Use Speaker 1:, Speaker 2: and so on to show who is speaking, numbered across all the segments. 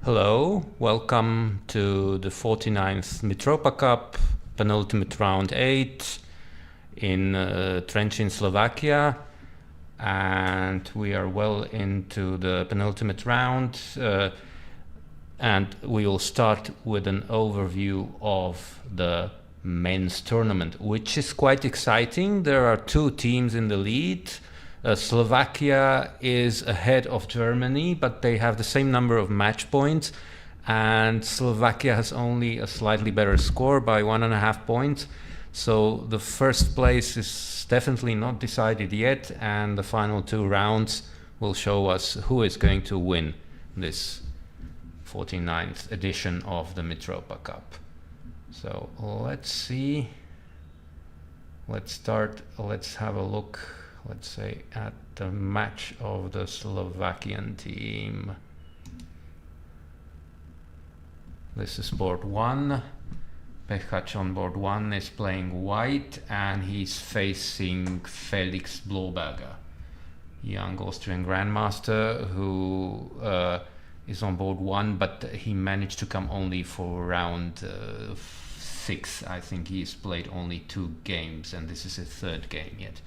Speaker 1: Hello, welcome to the 49th Mitropa Cup, penultimate round 8 in Trenčín, Slovakia, and we are well into the penultimate round, and we will start with an overview of the men's tournament, which is quite exciting. There are two teams in the lead. Slovakia is ahead of Germany, but they have the same number of match points, and Slovakia has only a slightly better score by 1.5 points. So the first place is definitely not decided yet, and the final two rounds will show us who is going to win this 49th edition of the Mitropa Cup. So let's see. Let's have a look, let's say, at the match of the Slovakian team. This is board 1. Pechac on board 1 is playing white, and he's facing Felix Bloberger, young Austrian grandmaster who is on board 1, but he managed to come only for round 6. I think he's played only 2 games, and this is his 3rd game yet.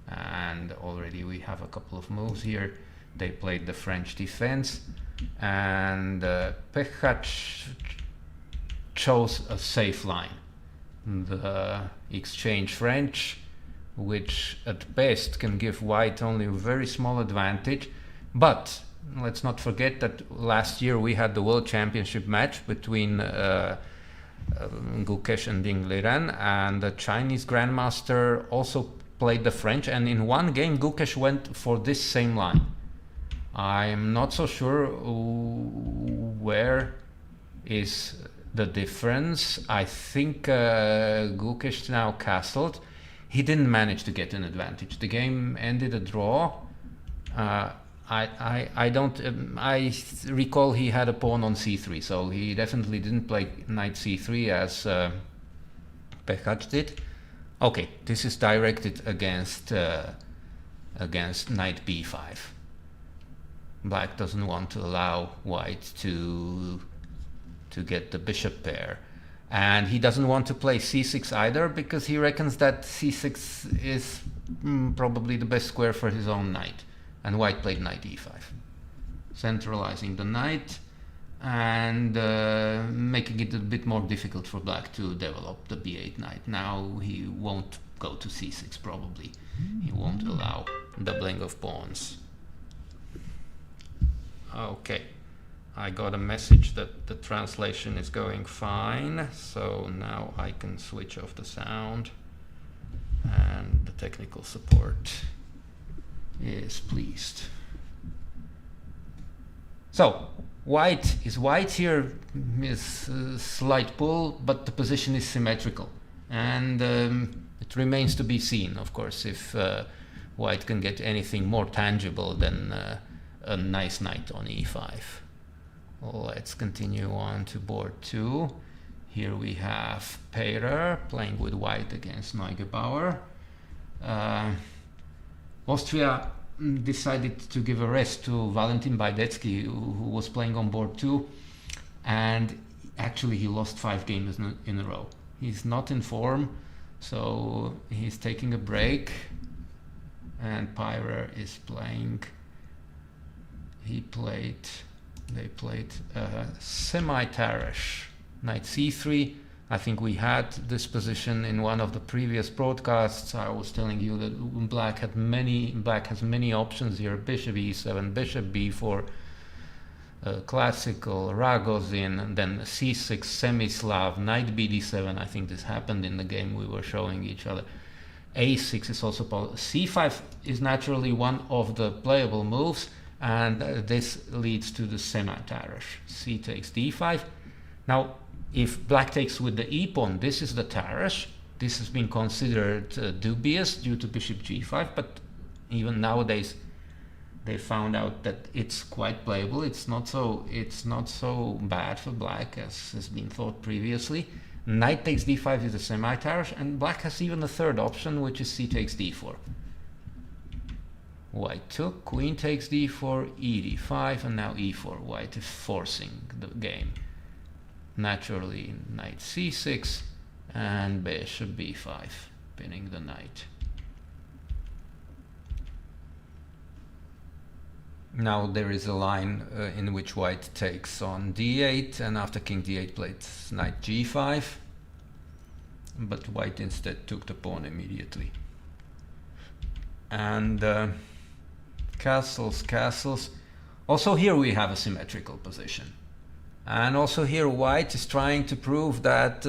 Speaker 1: And already we have a couple of moves here. They played the French defense, and Pechac chose a safe line, the exchange French, which at best can give white only a very small advantage. But let's not forget that last year we had the World Championship match between Gukesh and Ding Liren, and the Chinese grandmaster also played the French, and in one game Gukesh went for this same line. I'm not so sure where is the difference. I think Gukesh now castled. He didn't manage to get an advantage. The game ended a draw. I recall he had a pawn on c3, so he definitely didn't play knight c3 as Pechac did. Okay, this is directed against knight b5. Black doesn't want to allow white to get the bishop pair, and he doesn't want to play c6 either, because he reckons that c6 is probably the best square for his own knight, and white played knight e5, centralizing the knight and making it a bit more difficult for black to develop the b8 knight. Now he won't go to c6 probably. He won't allow doubling of pawns. Okay, I got a message that the translation is going fine, so now I can switch off the sound, and the technical support is pleased. So white here is a slight pull, but the position is symmetrical, and it remains to be seen, of course, if white can get anything more tangible than a nice knight on e5. Let's continue on to board 2. Here we have Peyrer playing with white against Neugebauer. Austria decided to give a rest to Valentin Bajdetsky, who was playing on board 2, and actually he lost 5 games in a row. He's not in form, so he's taking a break, and Peyrer is playing. They played semi-Tarrasch, knight c3. I think we had this position in one of the previous broadcasts. I was telling you that black has many options here: bishop e7, bishop b4, classical, Ragozin, and then c6, semi-Slav, knight bd7. I think this happened in the game we were showing each other. a6 is also possible. c5 is naturally one of the playable moves, and this leads to the semi-Tarrasch. C takes d5. Now, if black takes with the e-pawn, this is the Tarrasch. This has been considered dubious due to bishop g5, but even nowadays they found out that it's quite playable. It's not so bad for black as has been thought previously. Knight takes d5 is a semi-Tarrasch, and black has even a third option, which is c takes d4. White took, queen takes d4, e d5, and now e4. White is forcing the game. Naturally, knight c6 and bishop b5, pinning the knight. Now there is a line in which white takes on d8, and after king d8 plays knight g5, but white instead took the pawn immediately. And castles, castles. Also here we have a symmetrical position. And also here white is trying to prove that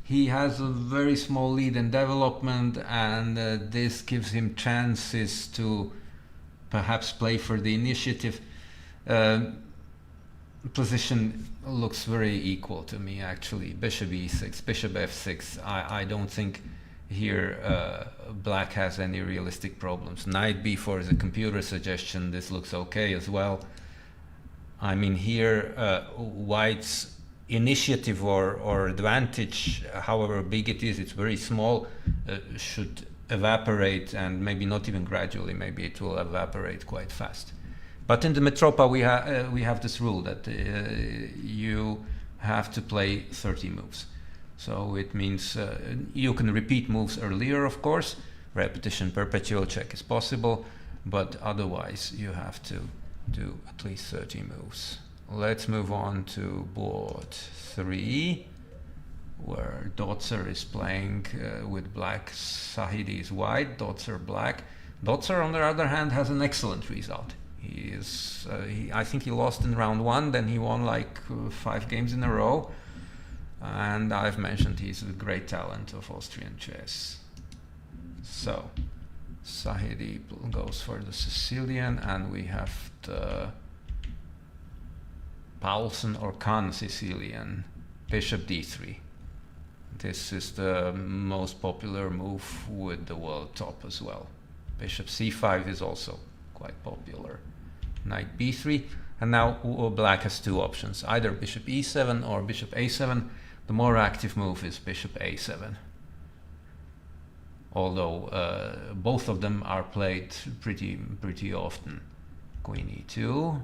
Speaker 1: he has a very small lead in development, and this gives him chances to perhaps play for the initiative. Position looks very equal to me actually. Bishop e6, bishop f6. I don't think here black has any realistic problems. Knight b4 is a computer suggestion. This looks okay as well. I mean here white's initiative or advantage, however big it is, it's very small, should evaporate, and maybe not even gradually, maybe it will evaporate quite fast. But in the Mitropa we have this rule that you have to play 30 moves. So it means you can repeat moves earlier, of course. Repetition perpetual check is possible, but otherwise you have to do at least 30 moves. Let's move on to board 3, where Dotzer is playing with black, Sahidi is white, Dotzer black. Dotzer, on the other hand, has an excellent result. I think he lost in round 1, then he won like 5 games in a row. And I've mentioned he's a great talent of Austrian chess. So, Sahidi goes for the Sicilian, and we have the Paulsen or Kahn Sicilian, bishop d3. This is the most popular move with the world top as well. Bishop c5 is also quite popular. Knight b3, and now black has 2 options, either bishop e7 or bishop a7. The more active move is bishop a7, although both of them are played pretty often. Queen e2,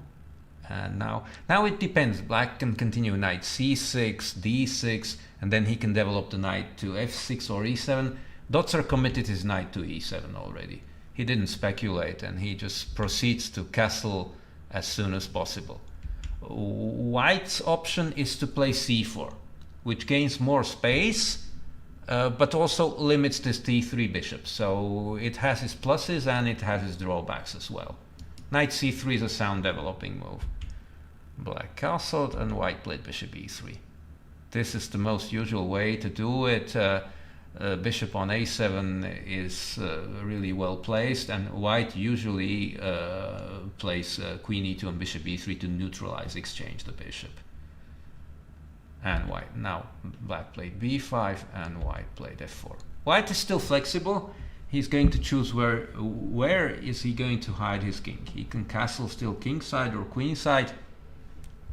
Speaker 1: and now it depends. Black can continue knight c6, d6, and then he can develop the knight to f6 or e7. Dotzer committed his knight to e7 already. He didn't speculate, and he just proceeds to castle as soon as possible. White's option is to play c4, which gains more space, but also limits this d3 bishop. So it has its pluses and it has its drawbacks as well. Knight c3 is a sound developing move. Black castled and white played bishop e3. This is the most usual way to do it. Bishop on a7 is really well placed, and white usually plays queen e2 and bishop e3 to neutralize, exchange the bishop. And white, now black played b5 and white played f4. White is still flexible. He's going to choose where is he going to hide his king. He can castle still kingside or queenside.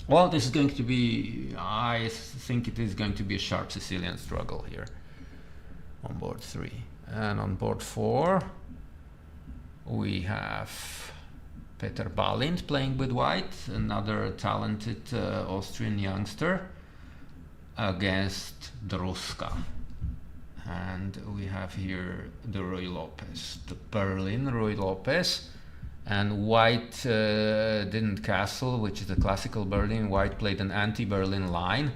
Speaker 1: Well, this is going to be, I think it is going to be a sharp Sicilian struggle here on board 3. And on board 4 we have Peter Balint playing with white, another talented Austrian youngster, against Druska. And we have here the Ruy Lopez, the Berlin Ruy Lopez. And white didn't castle, which is the classical Berlin. White played an anti-Berlin line.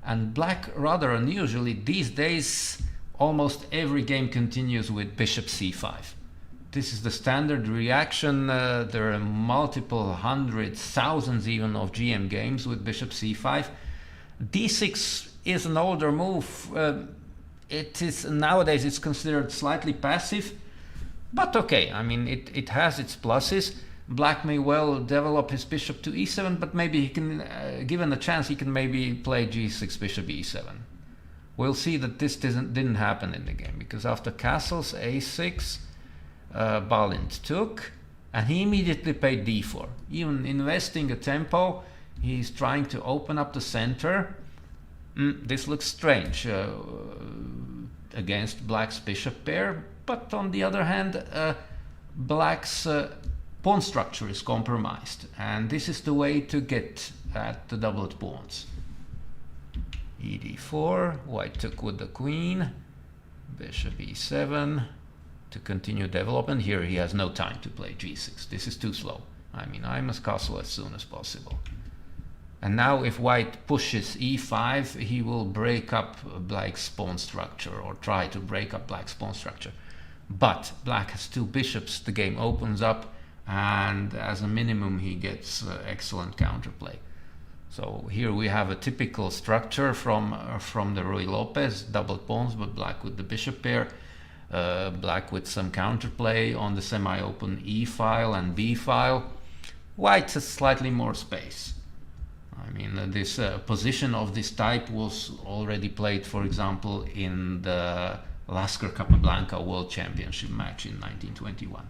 Speaker 1: And black, rather unusually, these days almost every game continues with bishop c5. This is the standard reaction. There are multiple hundreds, thousands even of GM games with bishop c5. d6 is an older move. It is nowadays it's considered slightly passive, but okay. I mean, it has its pluses. Black may well develop his bishop to e7, but maybe he can, given a chance, he can maybe play g6, bishop e7. We'll see that this didn't happen in the game, because after castles a6, Balint took, and he immediately played d4. Even investing a tempo, he's trying to open up the center. This looks strange against black's bishop pair, but on the other hand, black's pawn structure is compromised, and this is the way to get at the doubled pawns. ED4, white took with the queen, bishop E7 to continue development. Here he has no time to play G6. This is too slow. I mean, I must castle as soon as possible. And now if white pushes E5, he will break up black's pawn structure, or try to break up black's pawn structure. But black has two bishops, the game opens up, and as a minimum he gets excellent counterplay. So here we have a typical structure from the Ruy Lopez, doubled pawns, but black with the bishop pair, black with some counterplay on the semi-open E file and B file. White has slightly more space. I mean, this position of this type was already played, for example, in the Lasker Capablanca World Championship match in 1921.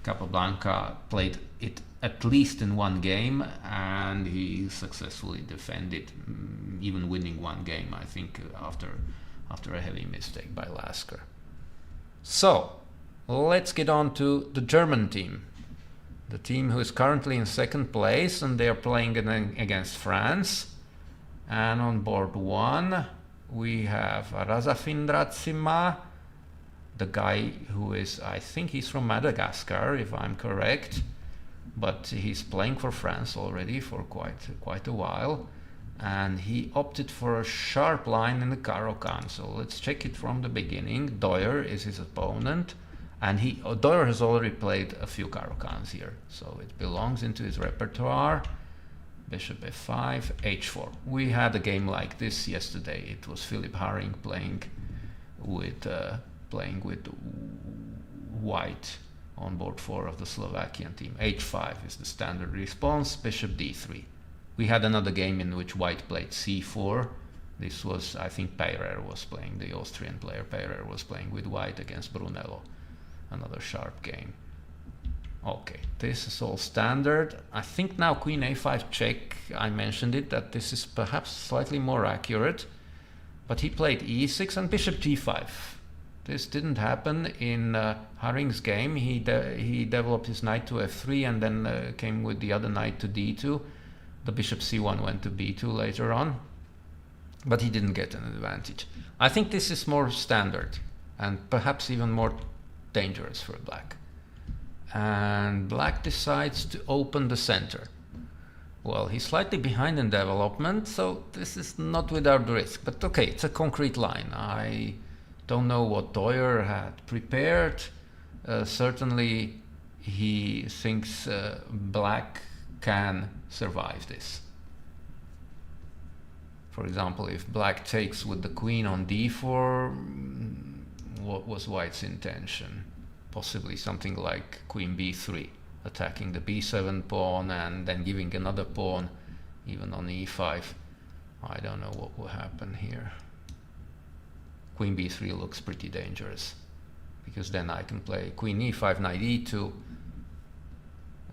Speaker 1: Capablanca played it at least in one game, and he successfully defended, even winning one game, I think, after a heavy mistake by Lasker. So, let's get on to the German team. The team who is currently in second place, and they are playing against France. And on board one, we have Razafindratsima, the guy who is, I think he's from Madagascar, if I'm correct, but he's playing for France already for quite a while, and he opted for a sharp line in the Caro-Kann. So let's check it from the beginning. Doyer is his opponent, and Doyer has already played a few Caro-Kanns here, so it belongs into his repertoire. Bishop f5, h4. We had a game like this yesterday. It was Philipp Haring playing with white on board 4 of the Slovakian team. h5 is the standard response. Bishop d3. We had another game in which white played c4. This was, I think, Peyrer was playing, the Austrian player Peyrer was playing with white against Brunello. Another sharp game. Okay, this is all standard. I think now queen a5 check, I mentioned it, that this is perhaps slightly more accurate, but he played e6 and bishop g5. This didn't happen in Haring's game. He developed his knight to f3 and then came with the other knight to d2. The bishop c1 went to b2 later on, but he didn't get an advantage. I think this is more standard and perhaps even more dangerous for black. And black decides to open the center. Well, he's slightly behind in development, so this is not without risk, but okay, it's a concrete line. I don't know what Doyer had prepared. Certainly he thinks black can survive this. For example, if black takes with the queen on d4, what was white's intention? Possibly something like queen b3, attacking the b7 pawn and then giving another pawn even on e5. I don't know what will happen here. Queen b3 looks pretty dangerous, because then I can play queen e5, knight e2,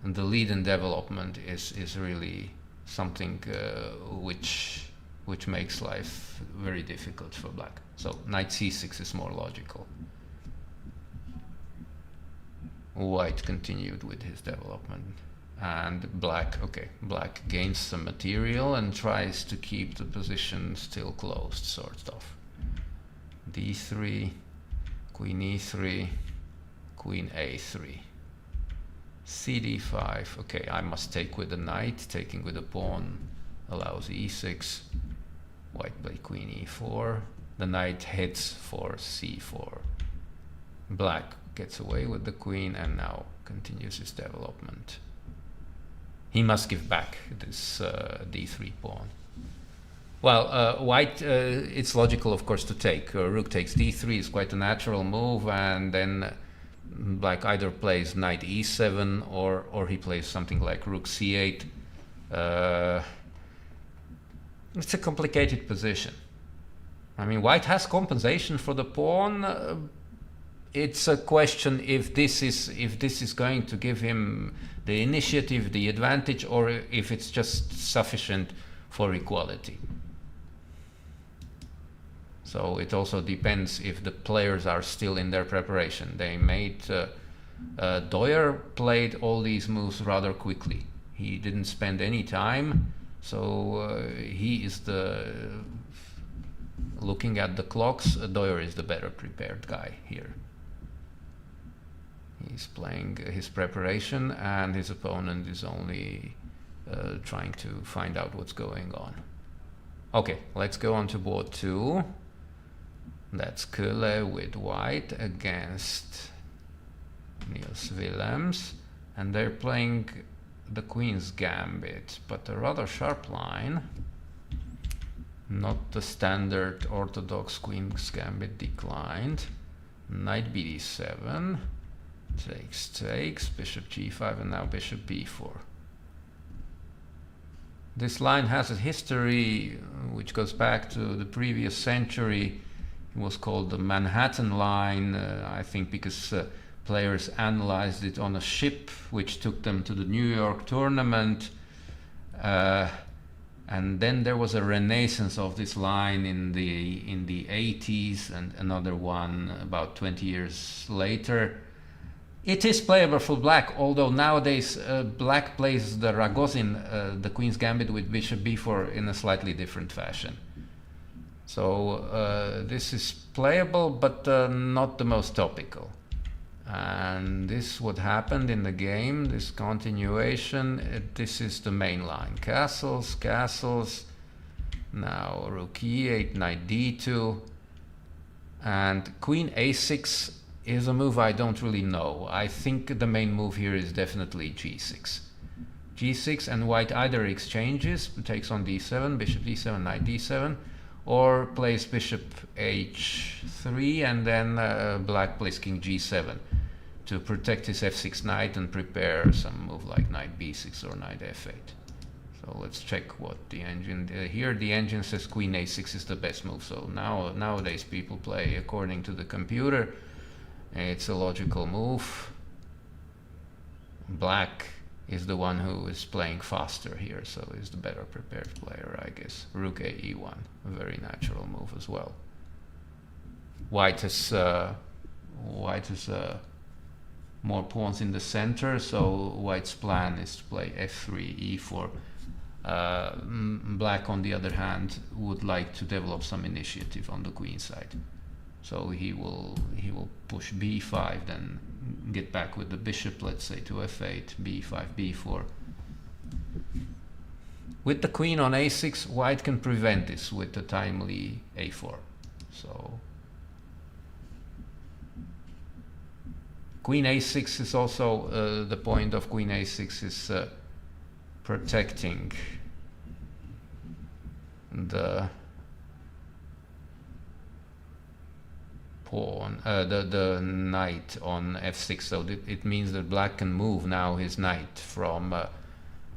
Speaker 1: and the lead in development is really something which makes life very difficult for black. So knight c6 is more logical. White continued with his development, and black gains some material and tries to keep the position still closed, sort of. d3, queen e3, queen a3, cd5. Okay, I must take with the knight. Taking with the pawn allows e6. White play queen e4. The knight hits for c4. Black gets away with the queen and now continues his development. He must give back this d3 pawn. Well, white, it's logical, of course, to take. Rook takes d3 is quite a natural move, and then black either plays knight e7 or he plays something like rook c8. It's a complicated position. I mean, white has compensation for the pawn. It's a question if this is going to give him the initiative, the advantage, or if it's just sufficient for equality. So it also depends if the players are still in their preparation. They made Doyer played all these moves rather quickly. He didn't spend any time, so he is the... Looking at the clocks, Doyer is the better prepared guy here. He's playing his preparation, and his opponent is only trying to find out what's going on. Okay, let's go on to board 2. That's Kölle with white against Niels Willems, and they're playing the Queen's Gambit, but a rather sharp line. Not the standard orthodox Queen's Gambit declined. Knight bd7, takes, bishop g5, and now bishop b4. This line has a history which goes back to the previous century. It was called the Manhattan line, I think because players analyzed it on a ship which took them to the New York tournament. And then there was a renaissance of this line in the 80s, and another one about 20 years later. It is playable for black, although nowadays black plays the Ragozin, the Queen's Gambit with bishop b4 in a slightly different fashion. So this is playable, but not the most topical. And this what happened in the game, this continuation. This is the main line. Castles. Now rook e8, knight d2. And queen a6 is a move I don't really know. I think the main move here is definitely g6. g6, and white either exchanges, takes on d7, bishop d7, knight d7, or plays bishop h3, and then black plays king g7 to protect his f6 knight and prepare some move like knight b6 or knight f8. So let's check what the engine... here the engine says queen a6 is the best move, so nowadays people play according to the computer. It's a logical move. Black is the one who is playing faster here, so is the better prepared player, I guess. Rook a e1, a very natural move as well. White has more pawns in the center, so white's plan is to play f3, e4. Black, on the other hand, would like to develop some initiative on the queen side. So he will push b5, then get back with the bishop, let's say, to f8, b5, b4. With the queen on a6, white can prevent this with the timely a4. So queen a6 is also the point of queen a6 is protecting the pawn, the knight on f6. So it means that black can move now his knight from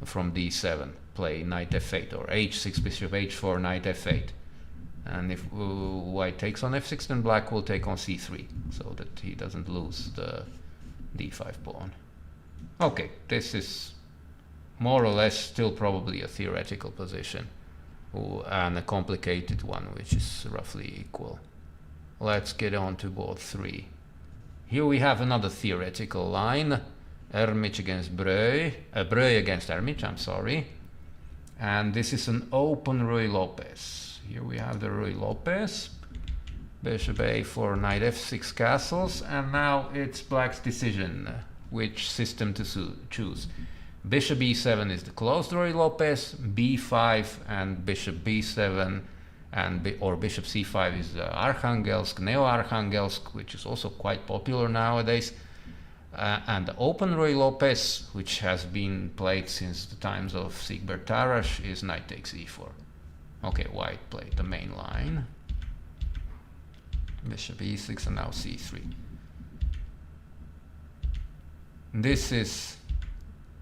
Speaker 1: d7, play knight f8, or h6, bishop h4, knight f8. And if white takes on f6, then black will take on c3, so that he doesn't lose the d5 pawn. Okay, this is more or less still probably a theoretical position, and a complicated one, which is roughly equal. Let's get on to board 3. Here we have another theoretical line. Ermich against Breuil. Breuil against Ermich, I'm sorry. And this is an open Ruy Lopez. Here we have the Ruy Lopez. Bishop a4, knight f6 castles. And now it's black's decision which system to choose. Bishop e7 is the closed Ruy Lopez. b5 and bishop b7 or bishop c5 is Arkhangelsk, Neo-Arkhangelsk, which is also quite popular nowadays. And the open Ruy Lopez, which has been played since the times of Siegbert Tarrasch, is knight takes e4. Okay, white played the main line. Bishop e6 and now c3. This is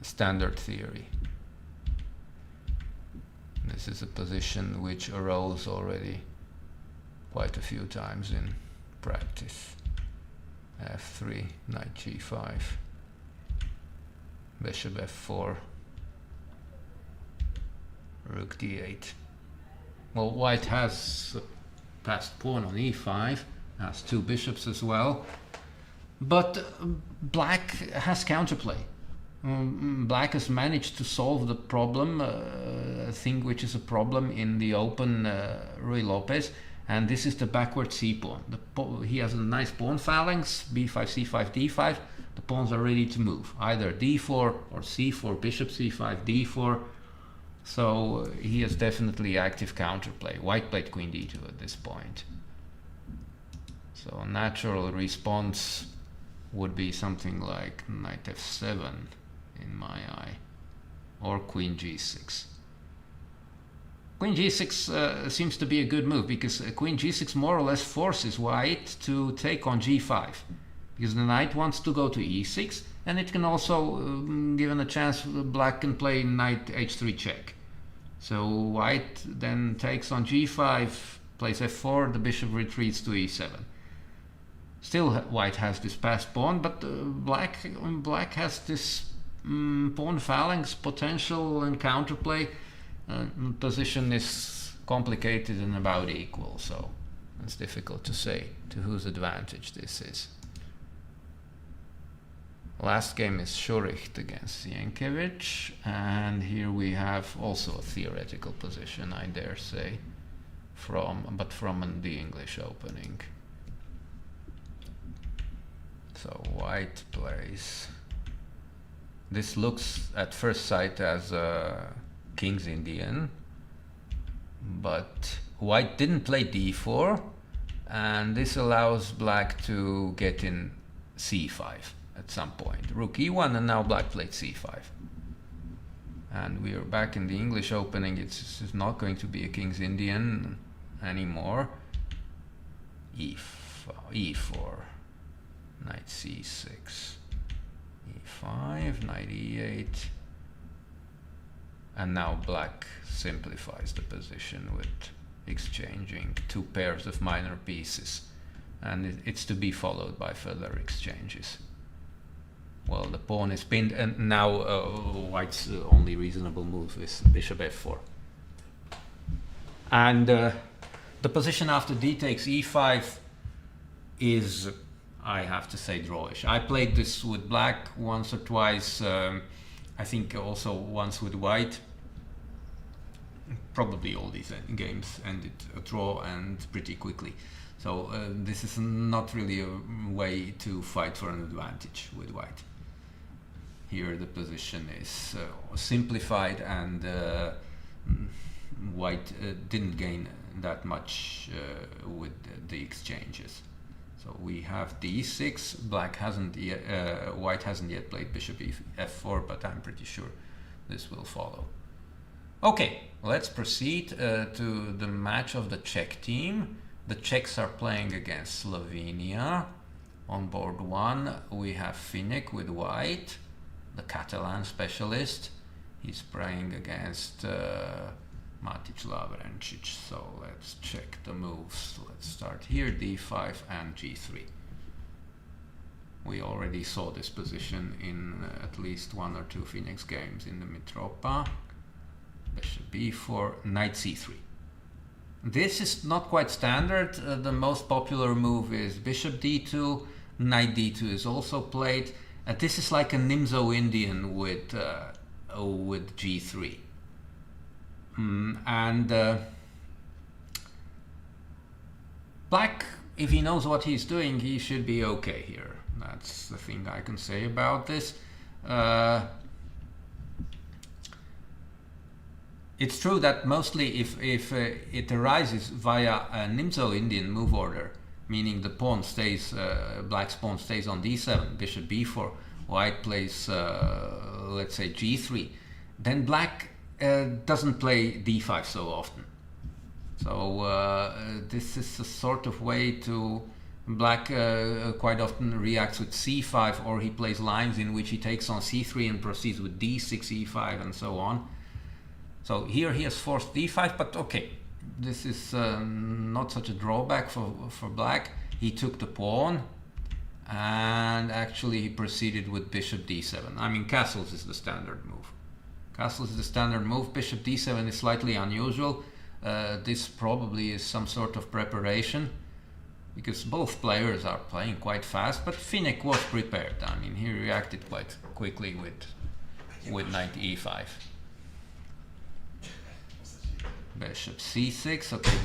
Speaker 1: standard theory. This is a position which arose already quite a few times in practice. f3, knight g5, bishop f4, rook d8. Well, white has passed pawn on e5, has two bishops as well. But black has counterplay. Black has managed to solve the problem, a thing which is a problem in the open Ruy Lopez, and this is the backward c pawn. He has a nice pawn phalanx, b5, c5, d5. The pawns are ready to move, either d4 or c4, bishop c5, d4. So he has definitely active counterplay. White played queen d2 at this point. So a natural response would be something like knight f7 in my eye, or queen g6. Queen g6 seems to be a good move, because queen g6 more or less forces white to take on g5, because the knight wants to go to e6, and it can also, given a chance, black can play knight h3 check. So white then takes on g5, plays f4, the bishop retreats to e7. Still white has this passed pawn, but black has this pawn phalanx potential and counterplay. Position is complicated and about equal, so it's difficult to say to whose advantage this is. Last game is Šuricht against Sienkiewicz, and here we have also a theoretical position, I dare say, from the English opening. So white plays. This looks at first sight as a King's Indian, but white didn't play d4, and this allows black to get in c5 at some point. Rook e1, and now black played c5. And we are back in the English opening. It's not going to be a King's Indian anymore. e4, knight c6, e5, knight e8. And now black simplifies the position with exchanging two pairs of minor pieces. And it's to be followed by further exchanges. Well, the pawn is pinned, and now white's only reasonable move is bishop f4. And the position after d takes e5 is, I have to say, drawish. I played this with black once or twice, I think also once with white. Probably all these games ended a draw, and pretty quickly. So this is not really a way to fight for an advantage with white. Here the position is simplified, and white didn't gain that much with the exchanges. So we have d6. Black hasn't yet, white hasn't yet played bishop f4, but I'm pretty sure this will follow. Okay, let's proceed to the match of the Czech team. The Czechs are playing against Slovenia. On board one, we have Finek with white, the Catalan specialist. He's playing against Matic Lavrencic. So let's check the moves. Let's start here, d5 and g3. We already saw this position in at least one or two Phoenix games in the Mitropa. Bishop b4, knight c3. This is not quite standard. The most popular move is bishop d2. Knight d2 is also played. This is like a Nimzo Indian with g3. Black, if he knows what he's doing, he should be okay here. That's the thing I can say about this. It's true that mostly if it arises via a Nimzo Indian move order, meaning the pawn stays, black's pawn stays on d7, bishop b4, white plays, let's say, g3, then black doesn't play d5 so often. So this is a sort of way to, black quite often reacts with c5, or he plays lines in which he takes on c3 and proceeds with d6, e5, and so on. So here he has forced d5, but okay, this is not such a drawback for black. He took the pawn, and actually he proceeded with bishop d7. I mean, castles is the standard move. Castles is the standard move. Bishop d7 is slightly unusual. This probably is some sort of preparation.
Speaker 2: because both players are playing quite fast, but Finnick was prepared. I mean, he reacted quite quickly with knight e5. Bishop c6. Okay,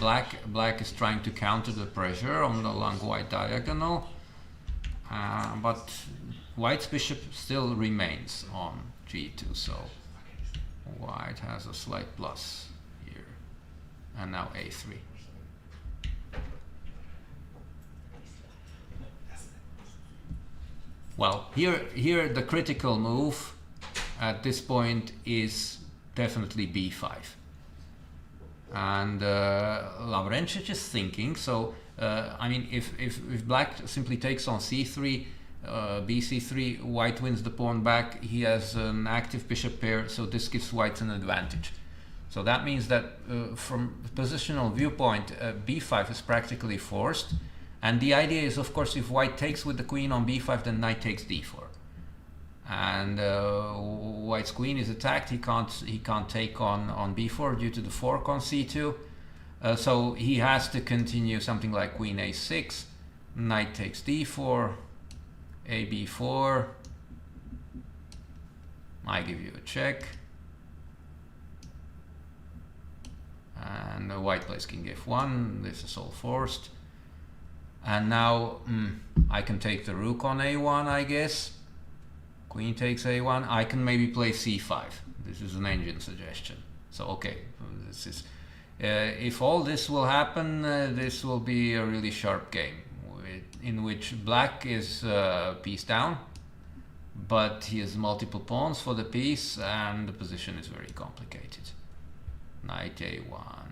Speaker 2: black is trying to counter the pressure on the long white diagonal, but white's bishop still remains on g2, so white has a slight plus here. And now a3. Well, here the critical move at this point is definitely b5. And Lavrentić is thinking, so I mean, if black simply takes on c3, bc3, white wins the pawn back, he has an active bishop pair, so this gives white an advantage. So that means that from a positional viewpoint, b5 is practically forced, and the idea is, of course, if white takes with the queen on b5, then knight takes d4. And white's queen is attacked. He can't take on b4 due to the fork on c2. So he has to continue something like queen a6, knight takes d4, a b4. I give you a check, and white plays king f1. This is all forced. And now I can take the rook on a1, I guess. Queen takes a1. I can maybe play c5. This is an engine suggestion. So okay, this is if all this will happen, this will be a really sharp game in which black is piece down, but he has multiple pawns for the piece, and the position is very complicated. Knight a1,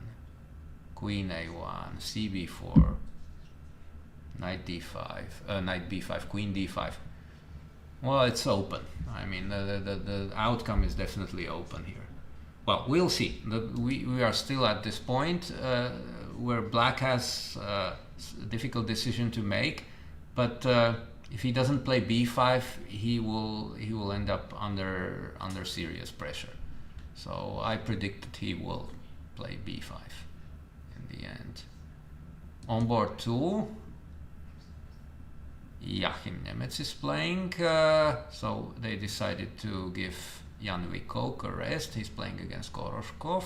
Speaker 2: queen a1, cb4, knight d5, knight b5, queen d5. Well, it's open. I mean, the outcome is definitely open here. Well, we'll see. We are still at this point where black has a difficult decision to make, but if he doesn't play b5, he will end up under serious pressure. So I predict that he will play b5 in the end. On board 2. Joachim Nemec is playing, so they decided to give Jan Wikok a rest. He's playing against Koroshkov.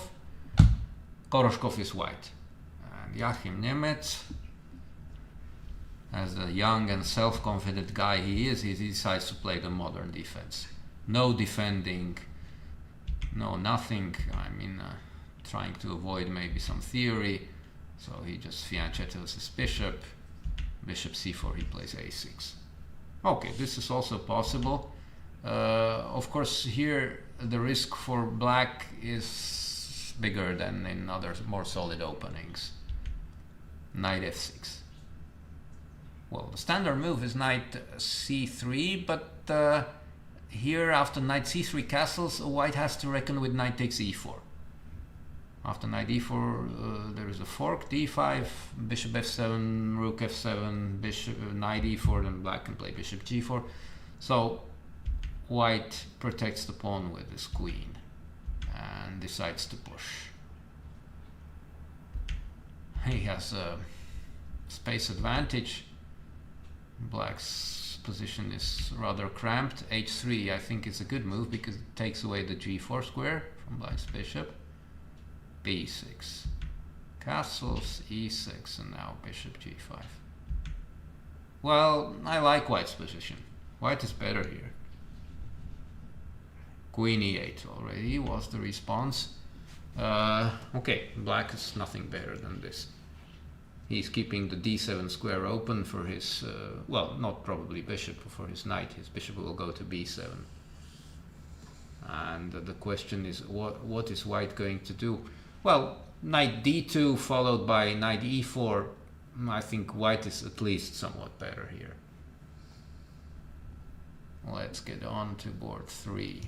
Speaker 2: Koroshkov is white. And Joachim Nemec, as the young and self-confident guy he is, he decides to play the modern defense. No defending, no nothing. I mean, trying to avoid maybe some theory. So he just fianchettos his bishop. Bishop c4, he plays a6. Okay, this is also possible. Of course, here the risk for black is bigger than in other more solid openings. Knight f6. Well, the standard move is knight c3, but here after knight c3 castles, white has to reckon with knight takes e4. After knight e4, there is a fork, d5, bishop f7, rook f7, bishop knight e4, then black can play bishop g4. So white protects the pawn with his queen and decides to push. He has a space advantage. Black's position is rather cramped. h3, I think, is a good move because it takes away the g4 square from black's bishop. b6, castles, e6, and now bishop g5. Well, I like white's position. White is better here. Queen e8 already was the response. Okay, black is nothing better than this. He's keeping the d7 square open for his, well, not probably bishop, for his knight. His bishop will go to b7. And the question is, what is white going to do? Well, knight d2 followed by knight e4. I think white is at least somewhat better here. Let's get on to board 3.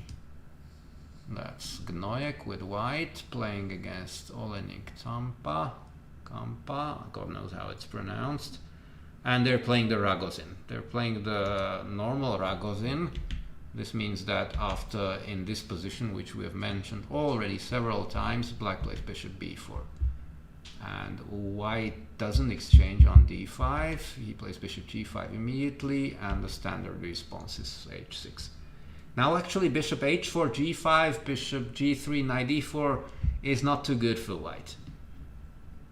Speaker 2: That's Gnojek with white playing against Olenik Kampa, God knows how it's pronounced. And they're playing the Ragozin. They're playing the normal Ragozin. This means that after, in this position, which we have mentioned already several times, black plays bishop b4. And white doesn't exchange on d5. He plays bishop g5 immediately, and the standard response is h6. Now actually bishop h4, g5, bishop g3, knight d4 is not too good for white.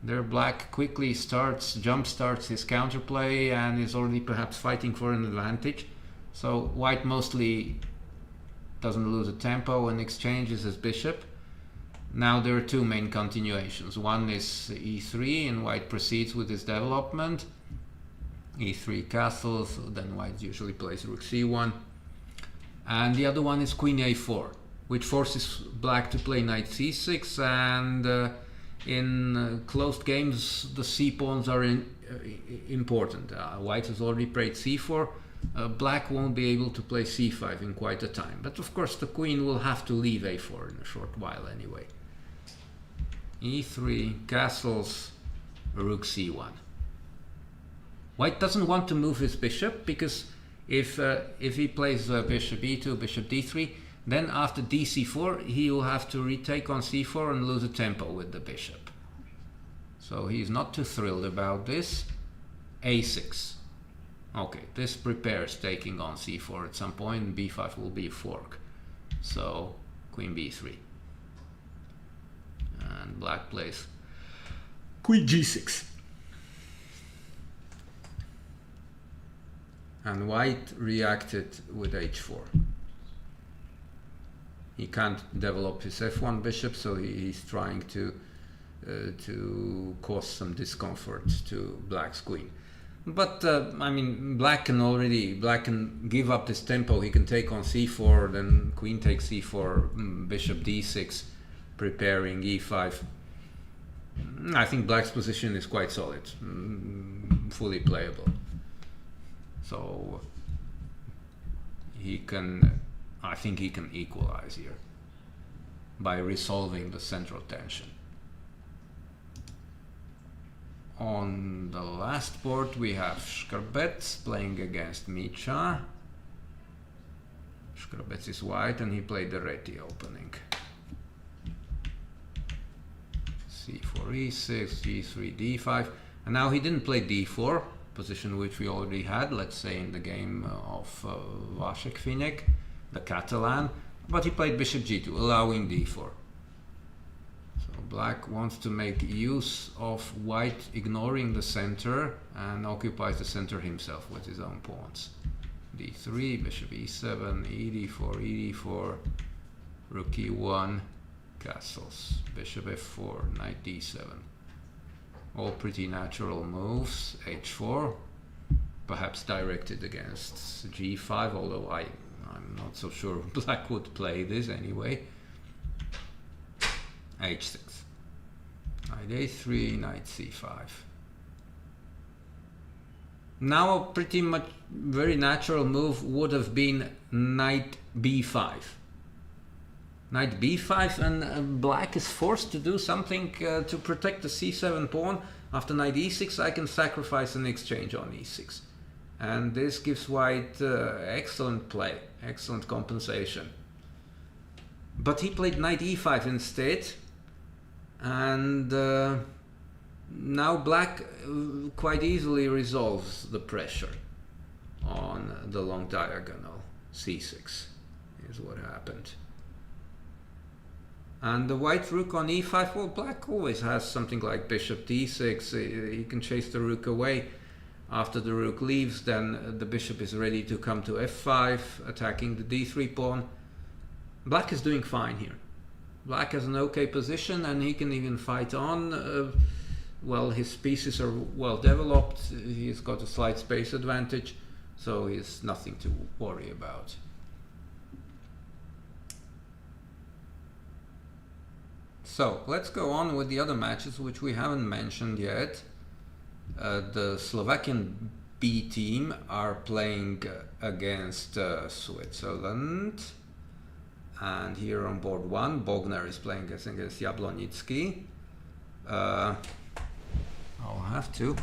Speaker 2: There black quickly jump starts his counterplay and is already perhaps fighting for an advantage. So white mostly doesn't lose a tempo and exchanges his bishop. Now there are two main continuations. One is e3, and white proceeds with his development. e3 castles, then white usually plays rook c1. And the other one is queen a4, which forces black to play knight c6, and in closed games the c-pawns are important. White has already played c4. Black won't be able to play c5 in quite a time, but of course the queen will have to leave a4 in a short while anyway. e3 castles, rook c1. White doesn't want to move his bishop, because if he plays bishop e2, bishop d3, then after dc4 he will have to retake on c4 and lose a tempo with the bishop. So he's not too thrilled about this. a6. Okay, this prepares taking on c4 at some point. b5 will be a fork. So queen b3. And black plays queen g6. And white reacted with h4. He can't develop his f1 bishop, so he's trying to cause some discomfort to black's queen. But I mean, black can give up this tempo. He can take on c4, then queen takes c4, bishop d6, preparing e5. I think black's position is quite solid, fully playable. So I think he can equalize here by resolving the central tension. On the last board we have Shkrbets playing against Micha. Shkrbets is white and he played the Reti opening. c4, e6, g3, d5, and now he didn't play d4, position which we already had, let's say in the game of Vasek Finek, the Catalan, but he played bishop g2, allowing d4. So black wants to make use of white ignoring the center and occupies the center himself with his own pawns. d3, bishop e7, e d4, e4, rook e1, castles, bishop f4, knight d7. All pretty natural moves. h4, perhaps directed against g5, although I'm not so sure black would play this anyway. h6, knight a3, knight c5. Now a pretty much very natural move would have been knight b5. Knight b5, and black is forced to do something to protect the c7 pawn. After knight e6 I can sacrifice an exchange on e6, and this gives white excellent play, excellent compensation. But he played knight e5 instead, and now black quite easily resolves the pressure on the long diagonal. c6 is what happened. And the white rook on e5, well, black always has something like bishop d6. He can chase the rook away. After the rook leaves, then the bishop is ready to come to f5, attacking the d3 pawn. Black is doing fine here. Black has an okay position, and he can even fight on. Well, his pieces are well developed. He's got a slight space advantage, so he's nothing to worry about. So let's go on with the other matches which we haven't mentioned yet. The Slovakian B team are playing against Switzerland, and here on board one, Bogner is playing against Jablonitsky. I'll have to.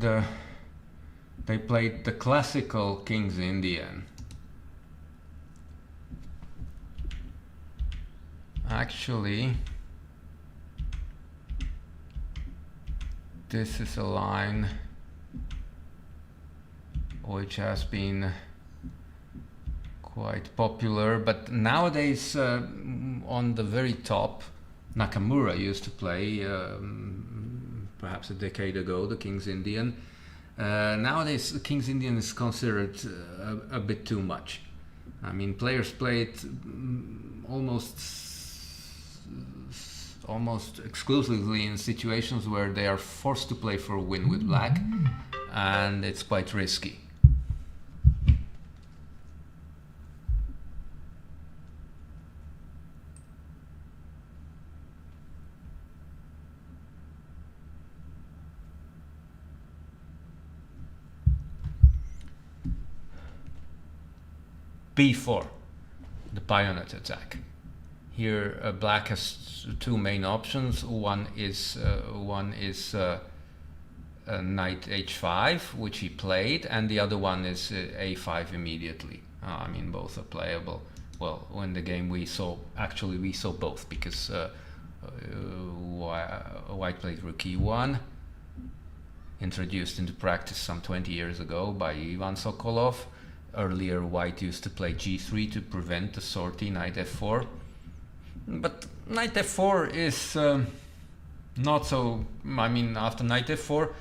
Speaker 2: and they played the classical King's Indian. Actually, this is a line which has been quite popular, but nowadays on the very top, Nakamura used to play perhaps a decade ago the King's Indian. Nowadays the King's Indian is considered a bit too much. I mean, players play it almost exclusively in situations where they are forced to play for a win with black, and it's quite risky. B4, the bayonet attack. Here black has two main options. One is knight h5, which he played, and the other one is a5 immediately. I mean, both are playable. Well, in the game we saw both, because white played rook e1, introduced into practice some 20 years ago by Ivan Sokolov. Earlier white used to play g3 to prevent the sortie knight f4. But knight f4 is not so. I mean, after knight f4,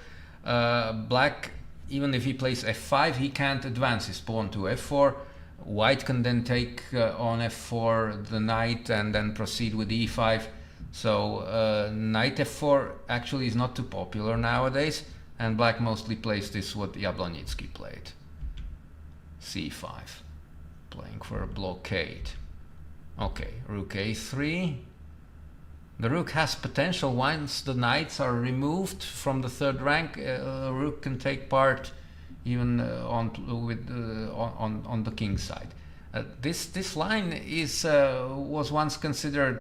Speaker 2: black, even if he plays f5, he can't advance his pawn to f4. White can then take on f4 the knight and then proceed with e5. So knight f4 actually is not too popular nowadays, and black mostly plays this what Jablonitsky played. c5, playing for a blockade. Okay, rook a3. The rook has potential. Once the knights are removed from the third rank, a rook can take part even on the king's side. This line is was once considered.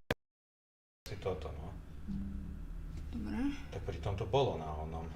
Speaker 3: Si toto, no. Dobre. Tak pri tom to bolo na onom.